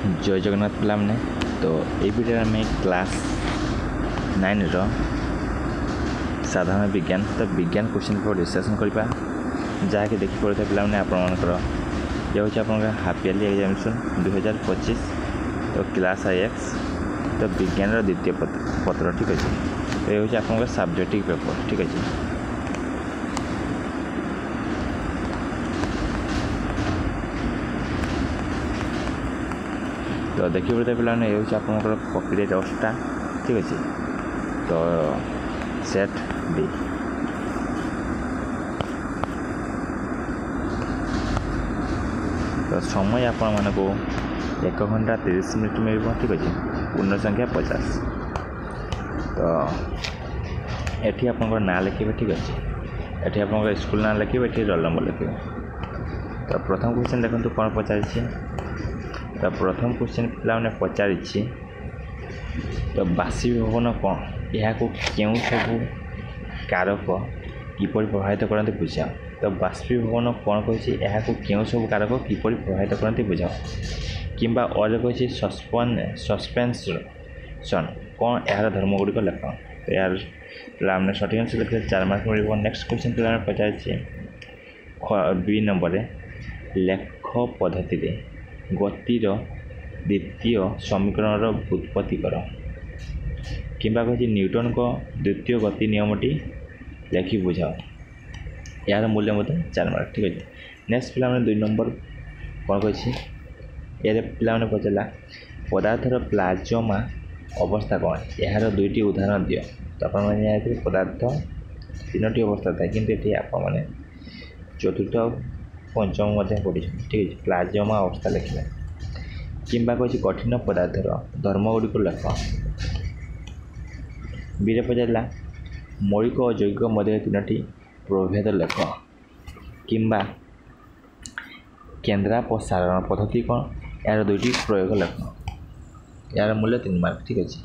जय जगन्नाथ पिला मैंने तो ये वीडियो आम क्लास 9 रो साधारण विज्ञान तो विज्ञान क्वेश्चन पेपर डिस्कसन करवा जहाँकि देखी पड़ता पे आपर ये हूँ आप हाफ इयरली एग्जामिनेशन 2025 तो क्लास IX तो विज्ञान द्वितीय पत्र ठीक अच्छे तो ये हूँ आप सब्जेक्टिव पेपर ठीक अच्छे। तो देखिए पड़ता पे ये हूँ आप कॉपी 10टा ठीक अच्छे तो सेट डी तो समय आपण मान को 1 घंटा 30 मिनट मिल ठीक अच्छे पूर्ण संख्या 50 तो ये आप ना लिखे ठीक अच्छे ये आप स्कूल ना लिखे ये रोल नंबर लिखे। तो प्रथम क्वेश्चन देखो कौन पचारि तो प्रथम क्वेश्चन पे पचारि तो बाष्पीभवन कौन यहाँ को क्यों सब कारक किपर प्रभावित करते बुझाओ तो बाष्पीभवन कौन कही यहाँ को क्यों सब कारक किपर प्रभावित करते बुझाओ कि कही सस्पेंशन कौन यार धर्मगुड़िक लेख तो यार पे सठिक आंसर लिखे 4 मार्क मिल। नेक्स्ट क्वेश्चन पे पचारि 2 नंबर लेख पद्धति गतिर द्वितीय समीकरण व्युत्पत्ति कर कि न्यूटन को द्वितीय गति नियमटी लेखि बुझाओ यार मूल्य मत 4 मार्क ठीक अच्छे। नेक्स्ट पे 2 नंबर कौन कही ये पे पचारा पदार्थर प्लाज्मा अवस्था कौन यार 2टी उदाहरण दियो तो आप पदार्थ 3टी अवस्था था कि आप चतुर्थ पंचम पढ़ी ठीक है प्लाज्मा अवस्था लिखिले कि कही कठिन पदार्थर धर्मगुड़िक लेख बीरे पचारा मौलिक और जैविक मध्य 3टी प्रभेद लेख कि केन्द्रापसारण पद्धति कौन यार 2टी प्रयोग लेख यार मूल्य 3 मार्क ठीक अच्छे।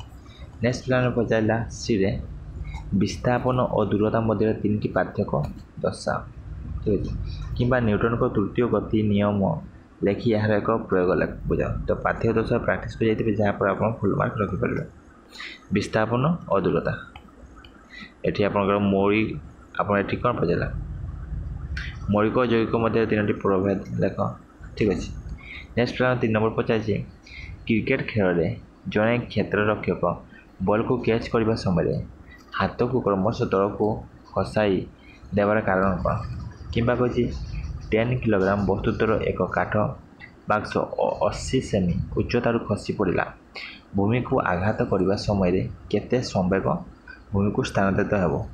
नेक्स्ट प्लान पचारा सी रे विस्थापन और दूरता मध्य 3टी पार्थक्य दर्शाओ ठीक अच्छे कि न्यूटन को तृतीय गति नियम लेखि यार एक प्रयोग लेख बुझाओ तो पार्थक्य दर्शाओ प्राक्ट को जाइए जहाँ पर आप फुल मार्क रखिपारे। विस्थापन और दूरता ये आप मौलिक आपड़ी कौन पचारा मौलिक और जैविक मध्य 3टी प्रभेद लेख ठीक अच्छे। नेक्स्ट प्लान 3 नंबर पचारि क्रिकेट खेल जड़े क्षेत्ररक्षक बॉल को कैच करने समय हाथ को क्रमश तल को खसाई देवार कारण कौन कि कही 10 किलोग्राम वस्तुतर एक काठ बाक्स 80 सेमी उच्चतार खसी पड़ा भूमि को आघात करने समय केते संवेग भूमि को स्थानांतरित हो।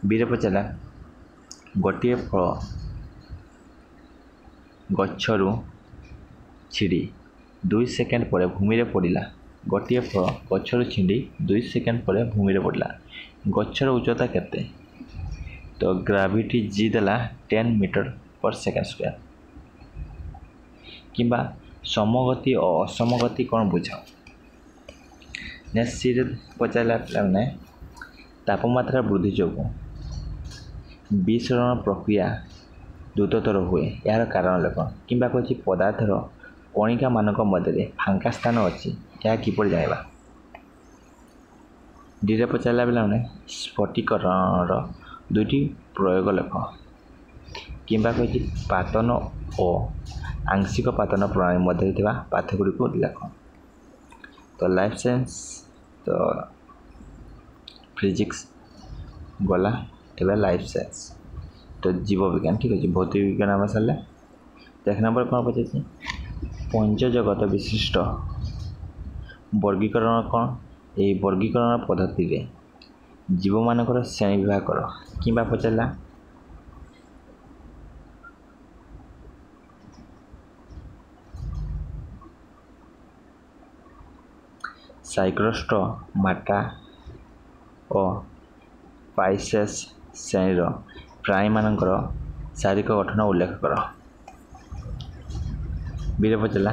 बीरे पचारा गोटे फल गच्छरू छिड़ी 2 सेकेंड पर भूमि पड़ा गोटे फल गच्छरू छिड़ी 2 सेकेंड पर भूमि पड़ा गच्छर उच्चता केते तो ग्राविटी जी देला 10 मीटर पर सेकेंड स्क्वायर कि समगति और असमगति कौन बुझाओ। नेक्स्ट सी पचारा पे तापमात्रा वृद्धि जो विसरण प्रक्रिया द्रुततर हुए यार कारण लेख कि कही पदार्थर कणिका मानक मध्य फांका स्थान अच्छी यह किपर जाना। डी पचारा पे स्फटिकरण 2टी प्रयोग लेख कि कही पातन और आंशिक पातन प्रणाली मध्य पार्थक्य को लेख। तो लाइफ साइंस तो फिजिक्स गला एवं लाइफ साइंस तो जीव विज्ञान ठीक अच्छे भौतिक विज्ञान आम सारे। तो 1 नंबर कौन पचार पंचजगत विशिष्ट वर्गीकरण कौन ये वर्गीकरण पद्धति जीव मानकर श्रेणी विभाग कर कि पचारा साइक्लोस्टोमाटा और पाइसेस श्रेणीर प्राणी मानकर शारीरिक गठन उल्लेख कर। बीरे पचारा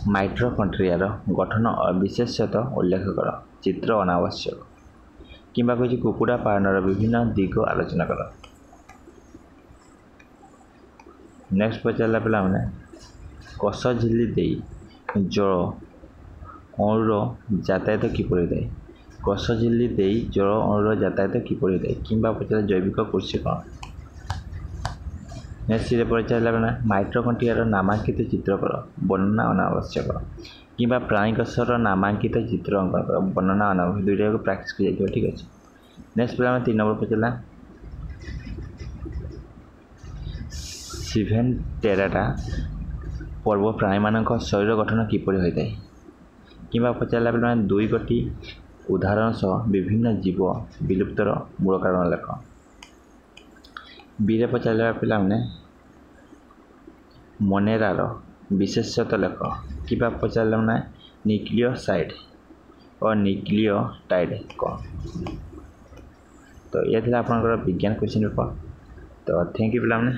माइटोकॉन्ड्रियार गठन और विशेषतः उल्लेख कर चित्र अनावश्यक कि कही कुकुड़ा पालनर विभिन्न दिग आलोचना कर। नेक्स्ट पचारा पे କଷ ଝିଲ୍ଲି ଦେଇ ଜଳ ଅଣୁର ଯାତାୟାତ କିପରି ହୋଇଥାଏ? କଷ ଝିଲ୍ଲି ଦେଇ ଜଳ ଅଣୁର ଯାତାୟାତ କିପରି ହୋଇଥାଏ? କିମ୍ବା ପଚାରିଲା ଜୈବିକ କୃଷି କ'ଣ? ନେକ୍ସଟ ପଚାରିଲା ମାନେ ମାଇଟୋକଣ୍ଡ୍ରିଆର ନାମାଙ୍କିତ ଚିତ୍ର କର, ବର୍ଣ୍ଣନା ଅନାବଶ୍ୟକ। କିମ୍ବା ପ୍ରାଣୀ କୋଷର ନାମାଙ୍କିତ ଚିତ୍ର ଅଙ୍କନ କର, ବର୍ଣ୍ଣନା ଅନାବଶ୍ୟକ। ଦୁଇଟା ଯାକ ପ୍ରାକ୍ଟିସ୍ କରିଯାଇଥିବ, ଠିକ୍ ଅଛି। ନେକ୍ସଟ ପିଲାମାନେ 3 ନମ୍ବର ପଚାରିଲା ସିଭେନ୍ଟେରାଟା ପର୍ବ ପ୍ରାଣୀମାନଙ୍କ ଶରୀର ଗଠନ କିପରି ହୋଇଥାଏ? କିମ୍ବା ପଚାରିଲା ପିଲାମାନେ 2ଟି ଉଦାହରଣ ସହ ବିଭିନ୍ନ ଜୀବ ବିଲୁପ୍ତର ମୂଳ କାରଣ ଲେଖ। ବିରେ ପଚାରିଲା ପିଲାମାନେ ମନେରାର ବିଶେଷତ୍ୱ ଲେଖ। କିମ୍ବା ପଚାରିଲା ମାନେ ନ୍ୟୁକ୍ଲିଓସାଇଡ୍ ଓ ନ୍ୟୁକ୍ଲିଓଟାଇଡ୍ କ'ଣ? ତ ଇଏ ଥିଲା ଆପଣଙ୍କର ବିଜ୍ଞାନ କ୍ୱେଶ୍ଚିନ୍ ପେପର୍। ତ ଥ୍ୟାଙ୍କ ୟୁ ପିଲାମାନେ।